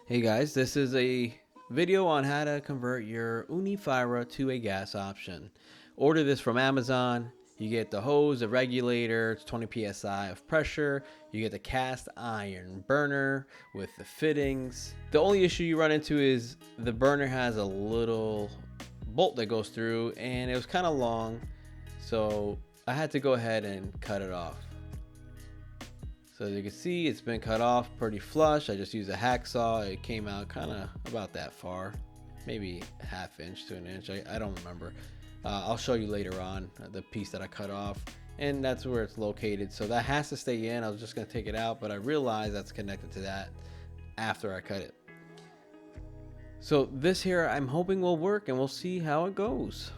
Hey guys, this is a video on how to convert your Ooni Fyra to a gas option. Order this from Amazon. You get the hose, the regulator, it's 20 psi of pressure. You get the cast iron burner with the fittings. The only issue you run into is the burner has a little bolt that goes through and it was kind of long, so I had to go ahead and cut it off. So as you can see, it's been cut off pretty flush. I just used a hacksaw. It came out kind of about that far, maybe a half inch to an inch. I don't remember. I'll show you later on the piece that I cut off, and that's where it's located. So that has to stay in. I was just gonna take it out, but I realized that's connected to that after I cut it. So this here, I'm hoping will work, and we'll see how it goes.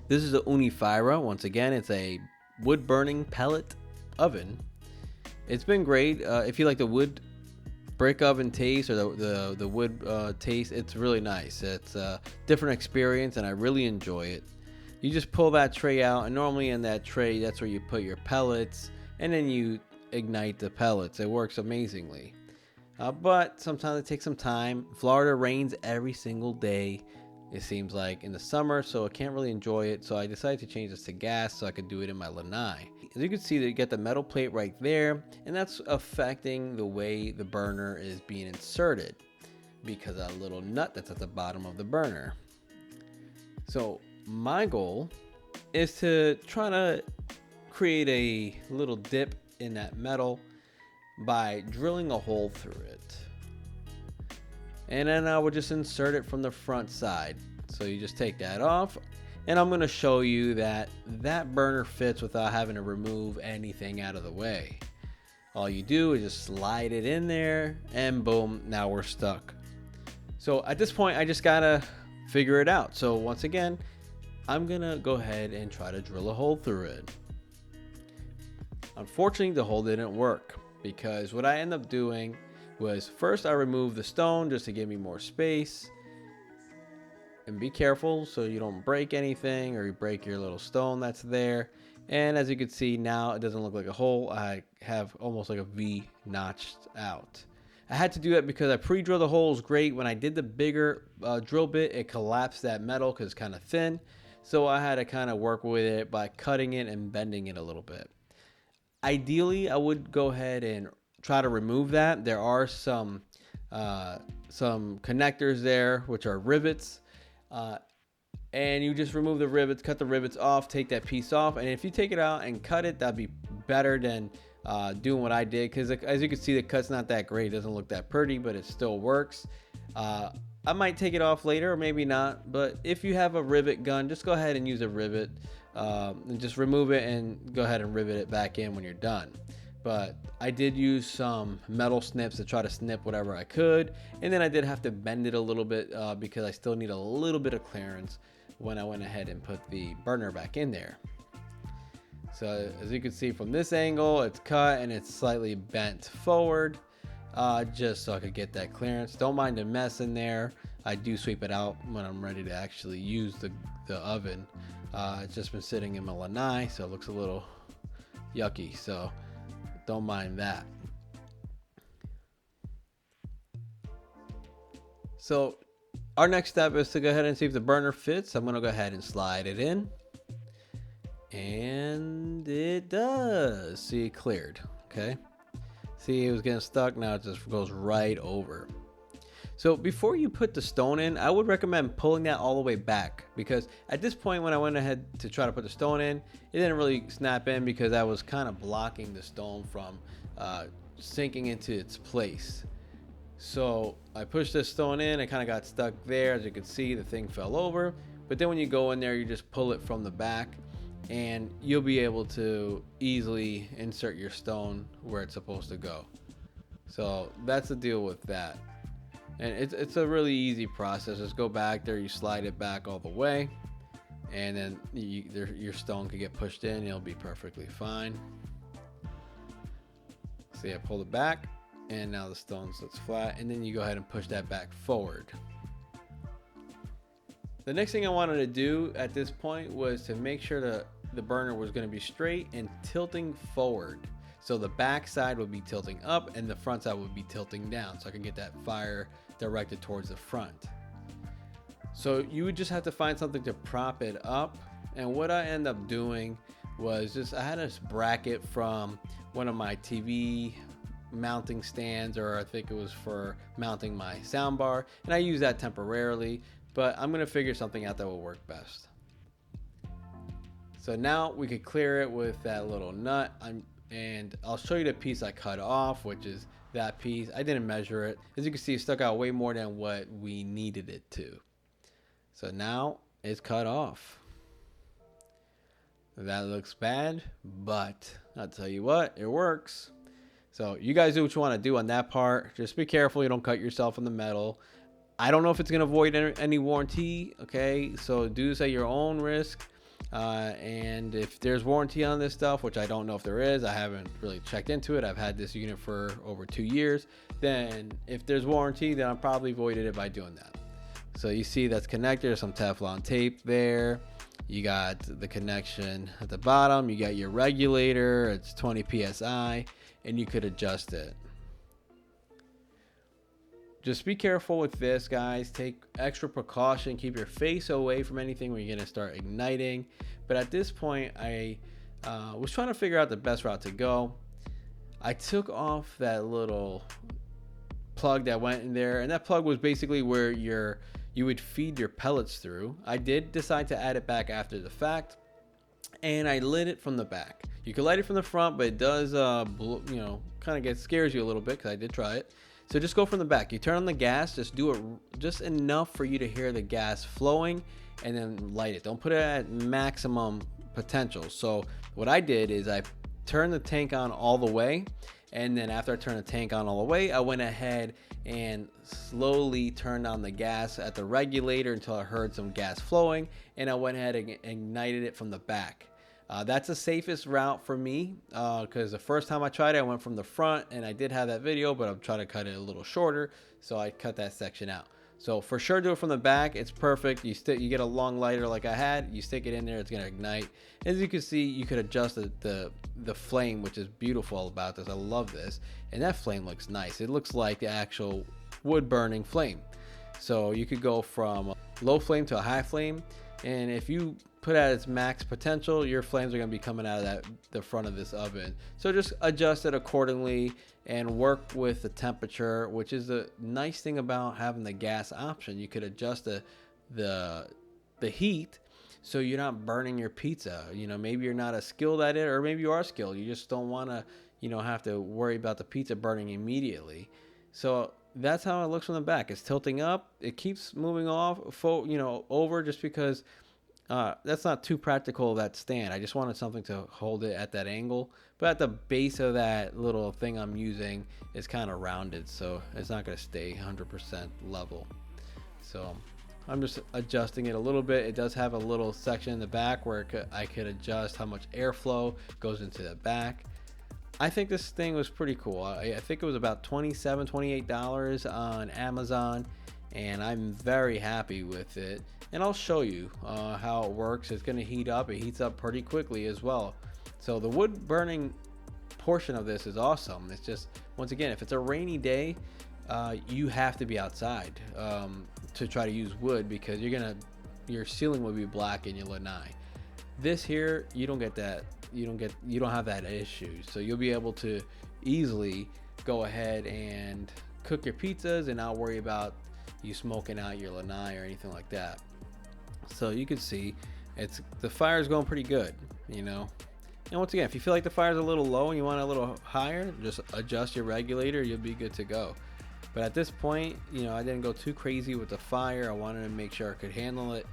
This is the Ooni Fyra. Once again, it's a wood burning pellet oven. It's been great. If you like the wood brick oven taste or the wood taste, it's really nice. It's a different experience and I really enjoy it. You just pull that tray out, and normally in that tray, that's where you put your pellets, and then you ignite the pellets. It works amazingly. But sometimes it takes some time. Florida rains every single day, it seems like, in the summer, so I can't really enjoy it. So I decided to change this to gas so I could do it in my lanai. As you can see, you get the metal plate right there, and that's affecting the way the burner is being inserted because of that little nut that's at the bottom of the burner. So my goal is to try to create a little dip in that metal by drilling a hole through it. And then I would just insert it from the front side. So you just take that off, and I'm going to show you that that burner fits without having to remove anything out of the way. All you do is just slide it in there, and boom, now we're stuck. So at this point, I just gotta figure it out. So once again, I'm gonna go ahead and try to drill a hole through it. Unfortunately, the hole didn't work, because what I ended up doing was, first I removed the stone just to give me more space. And be careful so you don't break anything or you break your little stone that's there. And as you can see, now it doesn't look like a hole. I have almost like a V notched out. I had to do that because I pre-drilled the holes great. When I did the bigger drill bit, it collapsed that metal because it's kind of thin. So I had to kind of work with it by cutting it and bending it a little bit. Ideally, I would go ahead and try to remove that. There are some connectors there, which are rivets, and you just remove the rivets, cut the rivets off, take that piece off, and if you take it out and cut it, that'd be better than doing what I did, because as you can see, the cut's not that great. It doesn't look that pretty, but it still works. I might take it off later or maybe not, but if you have a rivet gun, just go ahead and use a rivet, and just remove it and go ahead and rivet it back in when you're done. But I did use some metal snips to try to snip whatever I could, and then I did have to bend it a little bit because I still need a little bit of clearance when I went ahead and put the burner back in there. So as you can see from this angle, it's cut and it's slightly bent forward, just so I could get that clearance. Don't mind the mess in there. I do sweep it out when I'm ready to actually use the oven. It's just been sitting in my lanai, so it looks a little yucky, so don't mind that. So our next step is to go ahead and see if the burner fits. I'm going to go ahead and slide it in, and it does. See, it cleared. Okay, see, it was getting stuck. Now it just goes right over. So before you put the stone in, I would recommend pulling that all the way back, because at this point when I went ahead to try to put the stone in, it didn't really snap in because I was kind of blocking the stone from sinking into its place. So I pushed this stone in, it kind of got stuck there. As you can see, the thing fell over. But then when you go in there, you just pull it from the back, and you'll be able to easily insert your stone where it's supposed to go. So that's the deal with that. And it's a really easy process. Just go back there, you slide it back all the way, and then your stone can get pushed in. It'll be perfectly fine. See, I pulled it back, and now the stone sits flat, and then you go ahead and push that back forward. The next thing I wanted to do at this point was to make sure that the burner was going to be straight and tilting forward. So the back side would be tilting up and the front side would be tilting down, so I can get that fire directed towards the front. So you would just have to find something to prop it up. And what I end up doing was just, I had this bracket from one of my TV mounting stands, or I think it was for mounting my soundbar, and I use that temporarily, but I'm gonna figure something out that will work best. So now we could clear it with that little nut, and I'll show you the piece I cut off, which is that piece. I didn't measure it. As you can see, it stuck out way more than what we needed it to. So now it's cut off. That looks bad, but I'll tell you what, it works. So you guys do what you want to do on that part. Just be careful you don't cut yourself in the metal. I don't know if it's going to avoid any warranty, okay? So do this at your own risk. And if there's warranty on this stuff, which I don't know if there is, I haven't really checked into it. I've had this unit for over 2 years. Then if there's warranty, then I'll probably avoided it by doing that. So you see that's connected. There's some Teflon tape there. You got the connection at the bottom. You got your regulator. It's 20 psi, and you could adjust it. Just be careful with this, guys. Take extra precaution. Keep your face away from anything when you're going to start igniting. But at this point, I was trying to figure out the best route to go. I took off that little plug that went in there, and that plug was basically where you would feed your pellets through. I did decide to add it back after the fact, and I lit it from the back. You can light it from the front, but it does, kind of scares you a little bit, because I did try it. So just go from the back. You turn on the gas, just do it just enough for you to hear the gas flowing, and then light it. Don't put it at maximum potential. So what I did is I turned the tank on all the way, and then after I turned the tank on all the way, I went ahead and slowly turned on the gas at the regulator until I heard some gas flowing, and I went ahead and ignited it from the back. That's the safest route for me, because the first time I tried it, I went from the front, and I did have that video, but I'm trying to cut it a little shorter, so I cut that section out. So for sure, do it from the back. It's perfect. You get a long lighter like I had. You stick it in there, it's gonna ignite. As you can see, you could adjust the flame, which is beautiful about this. I love this, and that flame looks nice. It looks like the actual wood burning flame. So you could go from a low flame to a high flame, and if you put at its max potential, your flames are going to be coming out of the front of this oven. So just adjust it accordingly and work with the temperature, which is the nice thing about having the gas option. You could adjust the heat so you're not burning your pizza. Maybe you're not as skilled at it, or maybe you are skilled. You just don't want to have to worry about the pizza burning immediately. So that's how it looks from the back. It's tilting up. It keeps moving over, just because that's not too practical, that stand. I just wanted something to hold it at that angle, but at the base of that little thing I'm using is kind of rounded, so it's not going to stay 100% level. So I'm just adjusting it a little bit. It does have a little section in the back where I could adjust how much airflow goes into the back. I think this thing was pretty cool. I think it was about $27, $28 on Amazon, and I'm very happy with it. And I'll show you how it works. It's going to heat up. It heats up pretty quickly as well. So the wood burning portion of this is awesome. It's just, once again, if it's a rainy day, you have to be outside to try to use wood, because your ceiling will be black in your lanai. This here, you don't get that. You don't have that issue. So you'll be able to easily go ahead and cook your pizzas and not worry about you smoking out your lanai or anything like that. So you can see the fire is going pretty good, And once again, if you feel like the fire is a little low and you want it a little higher, just adjust your regulator. You'll be good to go. But at this point, I didn't go too crazy with the fire. I wanted to make sure I could handle it.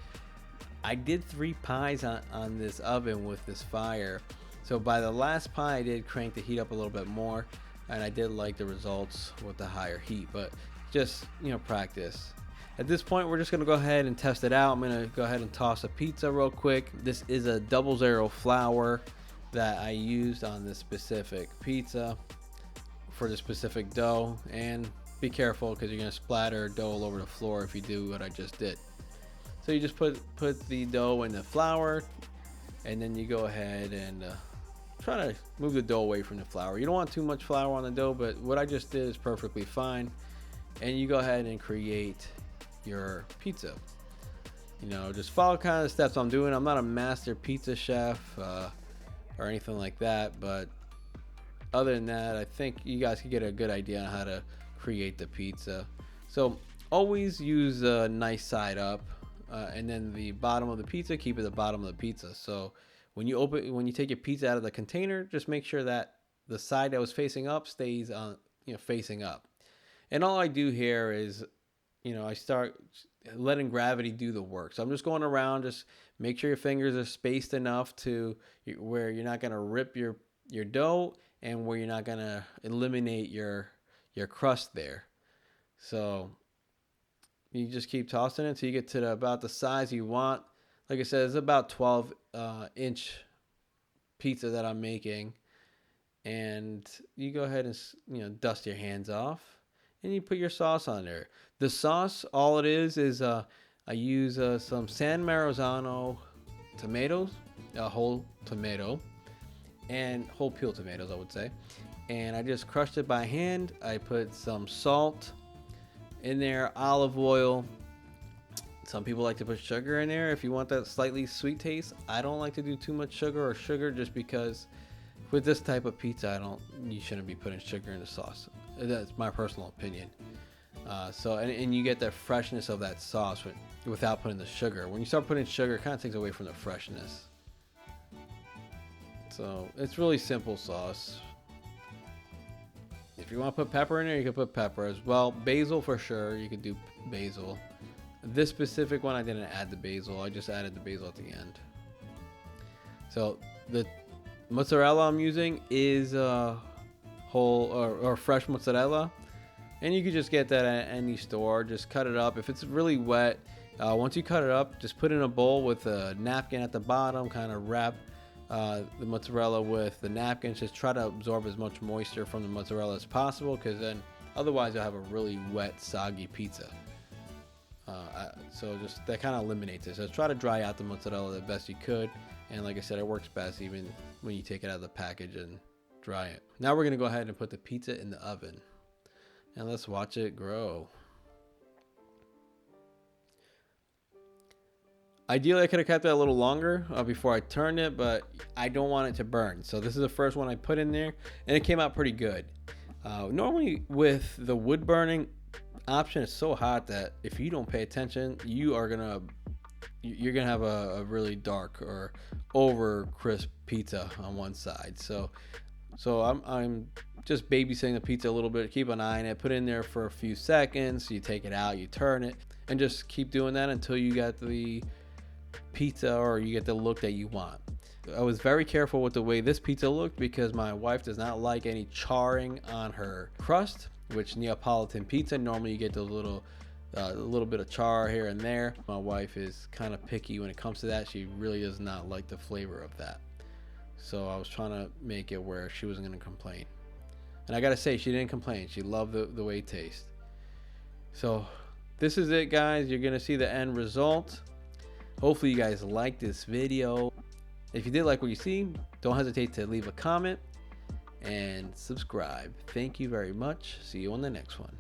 I did 3 pies on this oven with this fire. So by the last pie, I did crank the heat up a little bit more, and I did like the results with the higher heat, but just, practice. At this point, we're just going to go ahead and test it out. I'm going to go ahead and toss a pizza real quick. This is a 00 flour that I used on this specific pizza for the specific dough. And be careful, because you're going to splatter dough all over the floor if you do what I just did. So you just put the dough in the flour, and then you go ahead and try to move the dough away from the flour. You don't want too much flour on the dough, but what I just did is perfectly fine. And you go ahead and create your pizza. You know, just follow kind of the steps I'm doing. I'm not a master pizza chef or anything like that, but other than that, I think you guys can get a good idea on how to create the pizza. So always use a nice side up, and then the bottom of the pizza, keep it the bottom of the pizza. So when you take your pizza out of the container, just make sure that the side that was facing up stays on, facing up. And all I do here is, I start letting gravity do the work. So I'm just going around, just make sure your fingers are spaced enough to where you're not going to rip your dough and where you're not going to eliminate your crust there. So you just keep tossing it until you get to about the size you want. Like I said, it's about 12-inch pizza that I'm making. And you go ahead and, dust your hands off. And you put your sauce on there. The sauce, all it is I use some San Marzano tomatoes, a whole tomato, and whole peeled tomatoes, I would say. And I just crushed it by hand. I put some salt in there, olive oil. Some people like to put sugar in there if you want that slightly sweet taste. I don't like to do too much sugar just because with this type of pizza, you shouldn't be putting sugar in the sauce. That's my personal opinion. And you get the freshness of that sauce without putting the sugar. When you start putting sugar, it kind of takes away from the freshness. So it's really simple sauce. If you want to put pepper in there, you can put pepper as well. Basil for sure, you could do basil. This specific one, I didn't add the basil. I just added the basil at the end. So the mozzarella I'm using is whole or fresh mozzarella, and you can just get that at any store. Just cut it up. If it's really wet, once you cut it up, just put it in a bowl with a napkin at the bottom, kind of wrap the mozzarella with the napkin. Just try to absorb as much moisture from the mozzarella as possible, because then otherwise you'll have a really wet, soggy pizza. So just that kind of eliminates it. So try to dry out the mozzarella the best you could, and like I said, it works best even when you take it out of the package and dry it. Now we're gonna go ahead and put the pizza in the oven, and let's watch it grow. Ideally, I could have kept it a little longer before I turned it, but I don't want it to burn. So this is the first one I put in there, and it came out pretty good. Normally with the wood burning option, it's so hot that if you don't pay attention, you're gonna have a really dark or over crisp pizza on one side. So I'm just babysitting the pizza a little bit. Keep an eye on it. Put it in there for a few seconds. You take it out, you turn it, and just keep doing that until you get the pizza or you get the look that you want. I was very careful with the way this pizza looked because my wife does not like any charring on her crust, which Neapolitan pizza, normally you get those little bit of char here and there. My wife is kind of picky when it comes to that. She really does not like the flavor of that. So I was trying to make it where she wasn't going to complain. And I got to say, she didn't complain. She loved the way it tastes. So this is it, guys. You're going to see the end result. Hopefully you guys like this video. If you did like what you see, don't hesitate to leave a comment and subscribe. Thank you very much. See you on the next one.